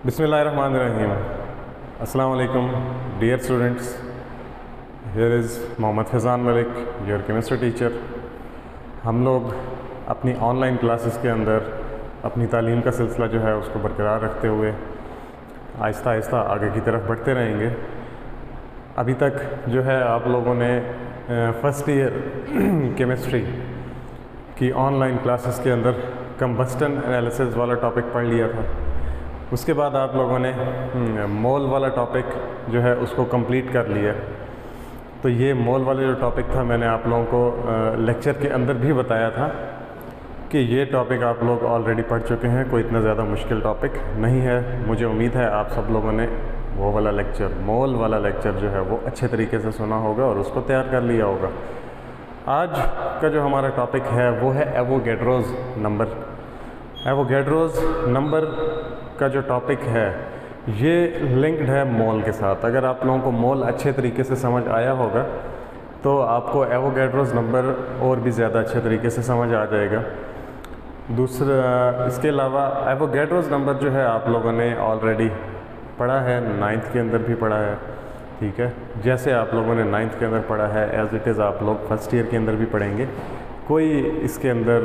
बिस्मिल्लाहिर्रहमानिर्रहीम। अस्सलाम वालेकुम dear students, here is Mohammad Faizan Malik, your chemistry teacher. हम लोग अपनी ऑनलाइन क्लासेस के अंदर अपनी तालीम का सिलसिला जो है उसको बरकरार रखते हुए आहिस्ता आहिस्ता आगे की तरफ बढ़ते रहेंगे। अभी तक जो है आप लोगों ने फ़र्स्ट ईयर केमिस्ट्री की ऑनलाइन क्लासेस के अंदर कंबस्टन एनालिसिस वाला टॉपिक पढ़ लिया था। उसके बाद आप लोगों ने मोल वाला टॉपिक जो है उसको कंप्लीट कर लिया। तो ये मोल वाला जो टॉपिक था मैंने आप लोगों को लेक्चर के अंदर भी बताया था कि ये टॉपिक आप लोग ऑलरेडी पढ़ चुके हैं, कोई इतना ज़्यादा मुश्किल टॉपिक नहीं है। मुझे उम्मीद है आप सब लोगों ने वो वाला लेक्चर, मोल वाला लेक्चर जो है वो अच्छे तरीके से सुना होगा और उसको तैयार कर लिया होगा। आज का जो हमारा टॉपिक है वो है एवोगैड्रोज़ नंबर। एवोगैड्रोज़ नंबर का जो टॉपिक है ये लिंक्ड है मोल के साथ। अगर आप लोगों को मोल अच्छे तरीके से समझ आया होगा तो आपको एवोगैड्रोज़ नंबर और भी ज़्यादा अच्छे तरीके से समझ आ जाएगा। दूसरा, इसके अलावा एवोगैड्रोज़ नंबर जो है आप लोगों ने ऑलरेडी पढ़ा है, 9th के अंदर भी पढ़ा है, ठीक है। जैसे आप लोगों ने 9th के अंदर पढ़ा है एज़ इट इज़ आप लोग फर्स्ट ईयर के अंदर भी पढ़ेंगे। कोई इसके अंदर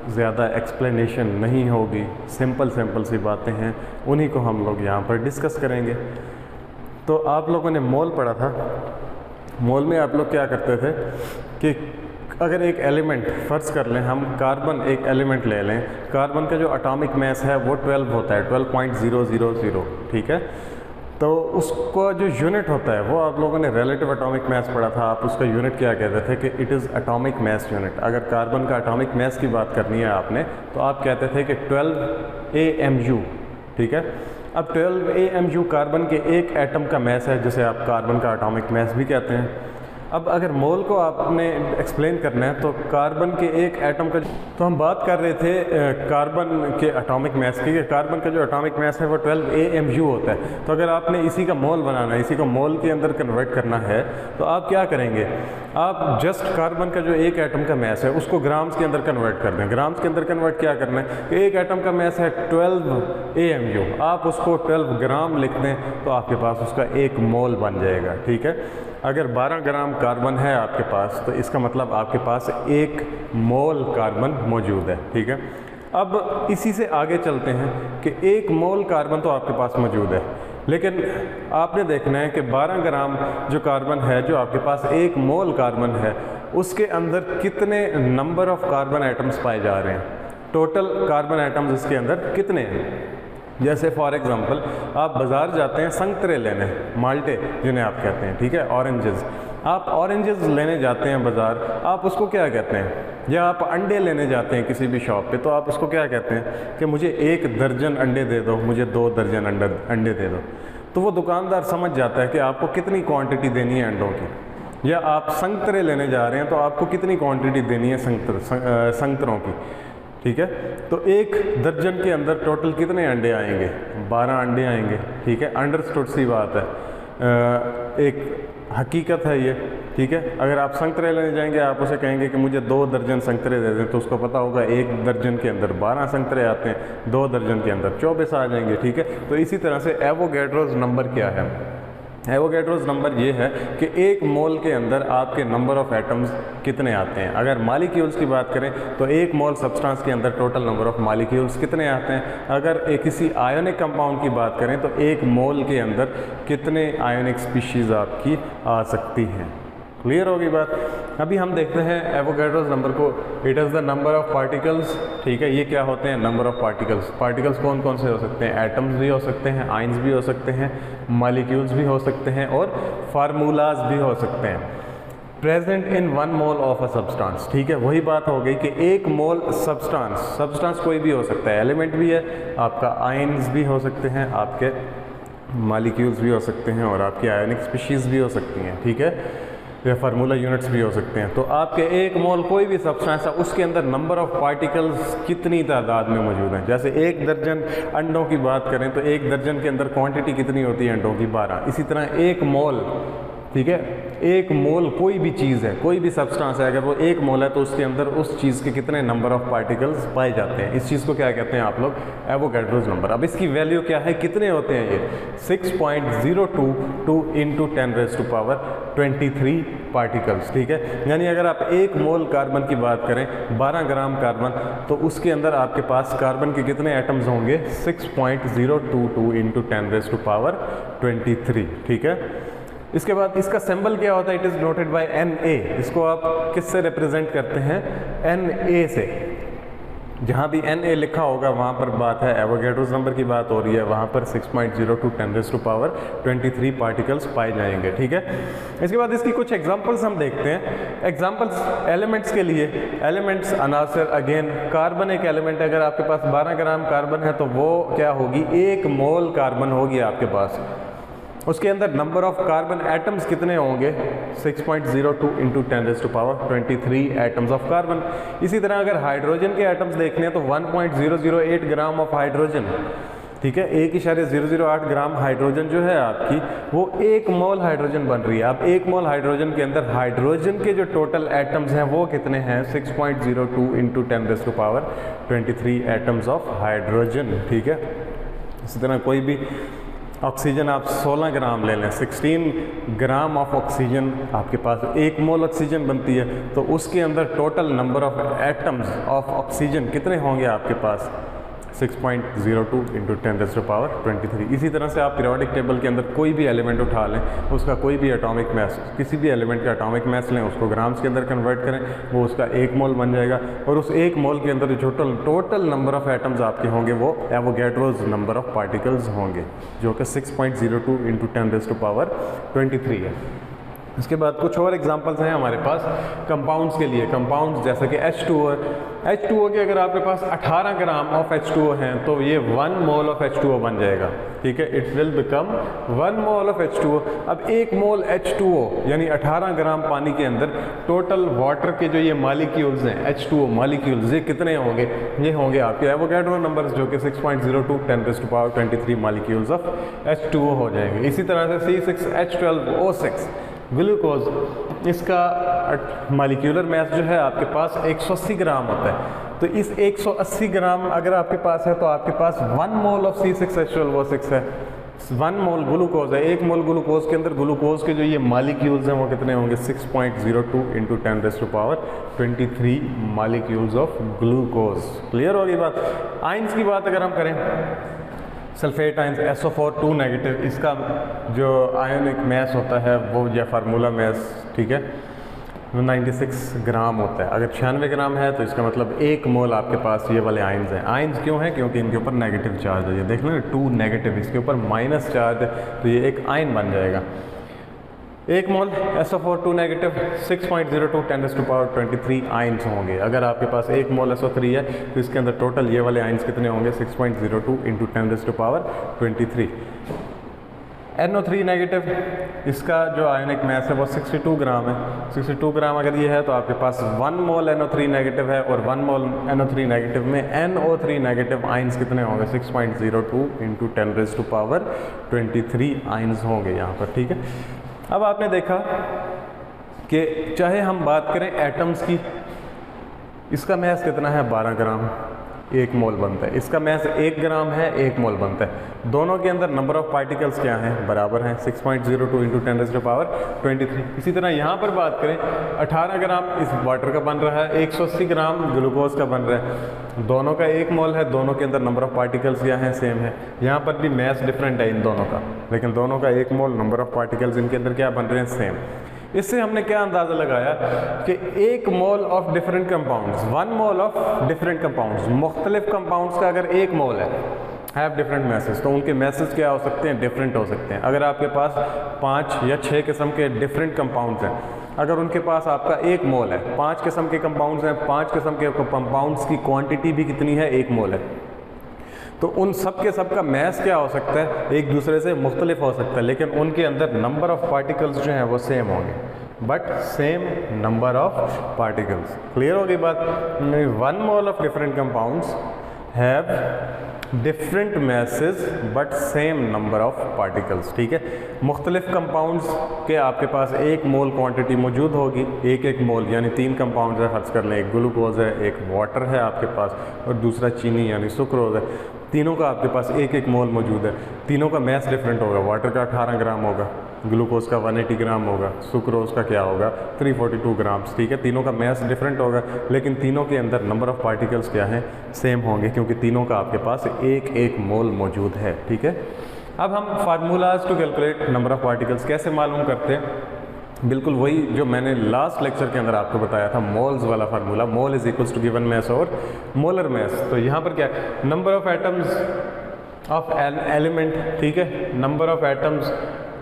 ज़्यादा एक्सप्लेनेशन नहीं होगी, सिंपल सी बातें हैं, उन्हीं को हम लोग यहाँ पर डिस्कस करेंगे। तो आप लोगों ने मोल पढ़ा था। मोल में आप लोग क्या करते थे कि अगर एक एलिमेंट फ़र्ज़ कर लें, हम कार्बन एक एलिमेंट ले लें, कार्बन का जो एटॉमिक मास है वो 12 होता है, 12.000, ठीक है। तो उसका जो यूनिट होता है वो आप लोगों ने रिलेटिव एटॉमिक मास पढ़ा था। आप उसका यूनिट क्या कहते थे कि it is atomic mass unit. अगर कार्बन का एटॉमिक मास की बात करनी है आपने तो आप कहते थे कि 12 AMU, ठीक है। अब 12 AMU कार्बन के एक एटम का मास है, जिसे आप कार्बन का एटॉमिक मास भी कहते हैं। अब अगर मोल को आपने एक्सप्लेन करना है तो कार्बन के एक एटम का, तो हम बात कर रहे थे कार्बन के एटॉमिक मास की, कि कार्बन का जो एटॉमिक मास है वो 12 AMU होता है। तो अगर आपने इसी का मोल बनाना है, इसी को मोल के अंदर कन्वर्ट करना है तो आप क्या करेंगे, आप जस्ट कार्बन का जो एक एटम का मास है उसको ग्राम्स के अंदर कन्वर्ट कर दें। ग्राम्स के अंदर कन्वर्ट क्या करना है कि एक एटम का मास है 12 AMU, आप उसको 12 ग्राम लिख दें तो आपके पास उसका एक मोल बन जाएगा, ठीक है। अगर 12 ग्राम कार्बन है आपके पास तो इसका मतलब आपके पास एक मोल कार्बन मौजूद है, ठीक है। अब इसी से आगे चलते हैं कि एक मोल कार्बन तो आपके पास मौजूद है, लेकिन आपने देखना है कि 12 ग्राम जो कार्बन है, जो आपके पास एक मोल कार्बन है, उसके अंदर कितने नंबर ऑफ कार्बन एटम्स पाए जा रहे हैं, टोटल कार्बन एटम्स इसके अंदर कितने हैं। जैसे फॉर एग्ज़ाम्पल आप बाज़ार जाते हैं संतरे लेने, माल्टे जिन्हें आप कहते हैं, ठीक है, ऑरेंजेस। आप ऑरेंजेस लेने जाते हैं बाज़ार, आप उसको क्या कहते हैं, या आप अंडे लेने जाते हैं किसी भी शॉप पे तो आप उसको क्या कहते हैं कि मुझे 1 दर्जन अंडे दे दो, मुझे 2 दर्जन अंडे दे दो। तो वो दुकानदार समझ जाता है कि आपको कितनी क्वांटिटी देनी है अंडों की। या आप संतरे लेने जा रहे हैं तो आपको कितनी क्वांटिटी देनी है संतरों की, ठीक है। तो 1 दर्जन के अंदर टोटल कितने अंडे आएंगे, 12 अंडे आएंगे, ठीक है। अंडरस्टूड सी बात है, एक हकीकत है ये, ठीक है। अगर आप संतरे लेने जाएंगे, आप उसे कहेंगे कि मुझे 2 दर्जन संतरे दे दें, तो उसको पता होगा 1 दर्जन के अंदर 12 संतरे आते हैं, 2 दर्जन के अंदर 24 आ जाएंगे, ठीक है। तो इसी तरह से एवोगैड्रोज़ नंबर क्या है, एवोगैड्रोज़ नंबर ये है कि एक मोल के अंदर आपके नंबर ऑफ़ एटम्स कितने आते हैं। अगर मालिक्यूल्स की बात करें तो एक मोल सब्सटेंस के अंदर टोटल नंबर ऑफ़ मालिक्यूल्स कितने आते हैं। अगर किसी आयोनिक कंपाउंड की बात करें तो एक मोल के अंदर कितने आयोनिक स्पीशीज़ आपकी आ सकती हैं। क्लियर होगी बात। अभी हम देखते हैं एवोगैड्रोज़ नंबर को, it is the number of particles, ठीक है। ये क्या होते हैं, नंबर ऑफ़ पार्टिकल्स। पार्टिकल्स कौन कौन से हो सकते हैं, एटम्स भी हो सकते हैं, आइंस भी हो सकते हैं, मॉलिक्यूल्स भी हो सकते हैं और फार्मूलाज भी हो सकते हैं। Present in 1 mole of a substance, ठीक है। वही बात हो गई कि एक मोल सब्सटेंस कोई भी हो सकता है, एलिमेंट भी है आपका, आइंस भी हो सकते हैं, आपके मॉलिक्यूल्स भी हो सकते हैं और आपकी आयोनिक स्पीशीज़ भी हो सकती हैं, ठीक है, या फार्मूला यूनिट्स भी हो सकते हैं। तो आपके एक मोल कोई भी सब्सटेंस है उसके अंदर नंबर ऑफ़ पार्टिकल्स कितनी तादाद में मौजूद हैं। जैसे 1 दर्जन अंडों की बात करें तो 1 दर्जन के अंदर क्वांटिटी कितनी होती है अंडों की, 12। इसी तरह एक मोल ठीक है। एक मोल कोई भी चीज़ है, कोई भी सब्सटेंस है, अगर वो एक मोल है तो उसके अंदर उस चीज़ के कितने नंबर ऑफ पार्टिकल्स पाए जाते हैं, इस चीज़ को क्या कहते हैं आप लोग, एवोगैड्रोस नंबर। अब इसकी वैल्यू क्या है, कितने होते हैं ये, 6.022 इंटू 10⁻23 पार्टिकल्स। ठीक है, यानी अगर आप एक मोल कार्बन की बात करें, 12 ग्राम कार्बन, तो उसके अंदर आपके पास कार्बन के कितने एटम्स होंगे, 6.022 इंटू 10⁻23। ठीक है। इसके बाद इसका सिंबल क्या होता है, it is noted bye Na। इसको आप किससे रिप्रेजेंट करते हैं, Na से। जहाँ भी Na लिखा होगा वहाँ पर बात है, एवोगैड्रोस नंबर की बात हो रही है, वहाँ पर 6.0 10⁻23 पार्टिकल्स पाए जाएंगे। ठीक है। इसके बाद इसकी कुछ एग्जांपल्स हम देखते हैं। एग्जांपल्स एलिमेंट्स के लिए, एलिमेंट्स अनासर, अगेन कार्बन एक एलिमेंट है, अगर आपके पास 12 ग्राम कार्बन है तो वो क्या होगी, 1 मोल कार्बन होगी आपके पास। उसके अंदर नंबर ऑफ कार्बन एटम्स कितने होंगे, 6.02 इंटू 10⁻23 एटम्स ऑफ कार्बन। इसी तरह अगर हाइड्रोजन के एटम्स देखने हैं तो 1.008 ग्राम ऑफ हाइड्रोजन। ठीक है, 1.008 ग्राम हाइड्रोजन जो है आपकी, वो 1 मोल हाइड्रोजन बन रही है। अब 1 मोल हाइड्रोजन के अंदर हाइड्रोजन के जो टोटल एटम्स हैं वो कितने हैं, 6.02 इंटू 10⁻23 एटम्स ऑफ हाइड्रोजन। ठीक है। इसी तरह कोई भी ऑक्सीजन आप 16 ग्राम ले लें, 16 ग्राम ऑफ ऑक्सीजन आपके पास, 1 मोल ऑक्सीजन बनती है, तो उसके अंदर total number of atoms of oxygen कितने होंगे आपके पास, 6.02 इंटू 10⁻23। इसी तरह से आप पीरियोडिक टेबल के अंदर कोई भी एलिमेंट उठा लें, उसका कोई भी एटॉमिक मैस, किसी भी एलिमेंट का एटॉमिक मैस लें, उसको ग्राम्स के अंदर कन्वर्ट करें, वो उसका 1 मोल बन जाएगा। और उस 1 मोल के अंदर जो टोटल नंबर ऑफ एटम्स आपके होंगे वो एवोगैड्रोस नंबर ऑफ पार्टिकल्स होंगे, जो कि 6.02 इंटू 10⁻23 है। इसके बाद कुछ और एग्जांपल्स हैं हमारे पास कंपाउंड्स के लिए। कंपाउंड्स जैसे कि H2O, H2O के अगर आपके पास 18 ग्राम ऑफ H2O हैं तो ये 1 मोल ऑफ H2O बन जाएगा। ठीक है, it will become 1 mole of H2O। अब 1 मोल H2O यानी 18 ग्राम पानी के अंदर टोटल वाटर के जो ये मालिक्यूल्स हैं, H2O मालिक्यूल्स, ये कितने होंगे, ये होंगे आपके एवोगैड्रो नंबर्स, जो कि 6.02 10⁻23 मालिक्यूल्स ऑफ H2O हो जाएंगे। इसी तरह से C6H12O6 ग्लूकोज, इसका मालिक्यूलर मास जो है आपके पास 180 ग्राम होता है। तो इस 180 ग्राम अगर आपके पास है तो आपके पास 1 मोल ऑफ C6H12O6 है, 1 मोल ग्लूकोज है। 1 मोल ग्लूकोज के अंदर ग्लूकोज के जो ये मालिक्यूल्स हैं वो कितने होंगे, 6.02 into 10⁻23 molecules of glucose. Clear होगी बात। आयंस की बात अगर हम करें, सल्फेट आयंस SO4 नेगेटिव, इसका जो आयोनिक मास होता है वो या फार्मूला मास, ठीक है, 96 ग्राम होता है। अगर 96 ग्राम है तो इसका मतलब 1 मोल आपके पास ये वाले आयंस हैं। आयंस क्यों हैं, क्योंकि इनके ऊपर नेगेटिव चार्ज है। ये देख लें 2 नेगेटिव, इसके ऊपर माइनस चार्ज है तो ये एक आयन बन जाएगा। 1 मोल SO4 नेगेटिव 6.02 10⁻23 आयंस होंगे। अगर आपके पास 1 मोल SO3 है तो इसके अंदर टोटल ये वाले आयंस कितने होंगे, 6.02 इंटू 10⁻23। NO3 नेगेटिव, इसका जो आयोनिक मास है वो 62 ग्राम है। 62 ग्राम अगर ये है तो आपके पास 1 मोल NO3 नेगेटिव है, और 1 मोल NO3 नेगेटिव में NO3 नेगेटिव आयंस कितने होंगे, 6.02 इंटू 10⁻23 आयंस होंगे यहाँ पर। ठीक है। अब आपने देखा कि चाहे हम बात करें एटम्स की, इसका मास कितना है, 12 ग्राम, 1 मोल बनता है। इसका मास 1 ग्राम है, 1 मोल बनता है। दोनों के अंदर नंबर ऑफ पार्टिकल्स क्या हैं, बराबर हैं, 6.02 इंटू 10⁻23। इसी तरह यहाँ पर बात करें, 18 ग्राम इस वाटर का बन रहा है, 180 ग्राम ग्लूकोज का बन रहा है। दोनों का 1 मोल है, दोनों के अंदर नंबर ऑफ पार्टिकल्स क्या हैं, सेम है। यहाँ पर भी मास डिफरेंट है इन दोनों का, लेकिन दोनों का 1 मोल, नंबर ऑफ पार्टिकल्स इनके अंदर क्या बन रहे हैं, सेम। इससे हमने क्या अंदाज़ा लगाया कि 1 mole of different compounds, 1 mole of different compounds, मुख्तलिफ कंपाउंड्स का अगर 1 मोल हैव डिफरेंट मैसेज, तो उनके मैसेज क्या हो सकते हैं, डिफरेंट हो सकते हैं। अगर आपके पास 5 या 6 किस्म के डिफरेंट कंपाउंड्स हैं, अगर उनके पास आपका 1 मोल है, 5 किस्म के कंपाउंड्स हैं, 5 किस्म के कंपाउंड्स की क्वांटिटी भी कितनी है, 1 मोल है, तो उन सब के सब का मैस क्या हो सकता है, एक दूसरे से मुख्तलिफ हो सकता है, लेकिन उनके अंदर नंबर ऑफ पार्टिकल्स जो हैं वो सेम होंगे, but same number of particles. Clear होगी बात। 1 mole of different compounds have different message but same number of particles. ठीक है, मुख्तलिफ कंपाउंड्स के आपके पास एक मोल क्वांटिटी मौजूद होगी, एक मोल यानी 3 कंपाउंड है, खर्च कर लें, एक ग्लूकोज है, एक वाटर है आपके पास और दूसरा चीनी यानी सुक्रोज है। तीनों का आपके पास एक मोल मौजूद है, तीनों का मैस डिफरेंट होगा। वाटर का 18 ग्राम होगा, ग्लूकोज का 180 ग्राम होगा, सुक्रोज का क्या होगा 342 ग्राम्स। ठीक है, तीनों का मैस डिफरेंट होगा, लेकिन तीनों के अंदर नंबर ऑफ़ पार्टिकल्स क्या हैं, सेम होंगे, क्योंकि तीनों का आपके पास एक मोल मौजूद है। ठीक है, अब हम formulas to calculate number of particles कैसे मालूम करते हैं, बिल्कुल वही जो मैंने लास्ट लेक्चर के अंदर आपको बताया था, मोल्स वाला formula, mole is equals to given mass और मोलर मैस। तो यहाँ पर क्या है, number of atoms of an element, ठीक है, number of atoms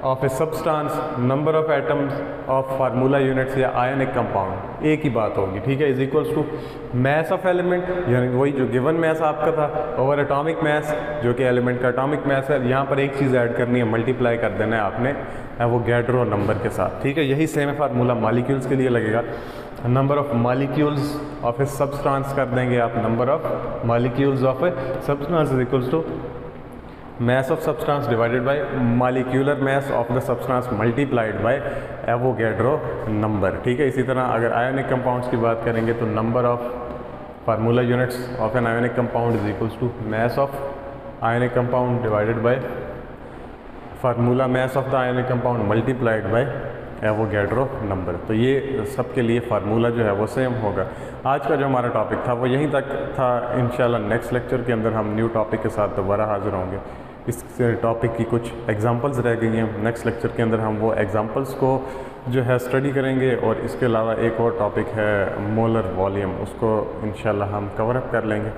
of a substance, number of atoms of formula units या आयनिक कंपाउंड, एक ही बात होगी। ठीक है, is equals to mass of element, यानी वही जो गिवन मैस आपका था, ओवर एटॉमिक मैस जो कि एलिमेंट का एटॉमिक मैस है। यहाँ पर एक चीज़ ऐड करनी है, मल्टीप्लाई कर देना है आपने एवोगैड्रो नंबर के साथ। ठीक है, यही सेम फार्मूला मॉलिक्यूल्स के लिए लगेगा। Number of molecules of a substance कर देंगे आप, number of molecules of a substance is equals to mass of substance divided by molecular mass of the substance multiplied by Avogadro number। ठीक है, इसी तरह अगर आयोनिक कंपाउंड्स की बात करेंगे तो number of formula units of an ionic compound is equals to mass of ionic compound divided by formula mass of the ionic compound multiplied by Avogadro number. तो ये सबके लिए फार्मूला जो है वो सेम होगा। आज का जो हमारा टॉपिक था वो यहीं तक था। इंशाल्लाह नेक्स्ट लेक्चर के अंदर हम न्यू टॉपिक के साथ दोबारा हाजिर होंगे। इस टॉपिक की कुछ एग्जांपल्स रह गई हैं, नेक्स्ट लेक्चर के अंदर हम वो एग्जांपल्स को जो है स्टडी करेंगे, और इसके अलावा एक और टॉपिक है मोलर वॉल्यूम, उसको इंशाल्लाह हम कवर अप कर लेंगे।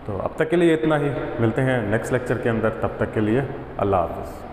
तो अब तक के लिए इतना ही, मिलते हैं नेक्स्ट लेक्चर के अंदर, तब तक के लिए अल्लाह हाफ़िज़।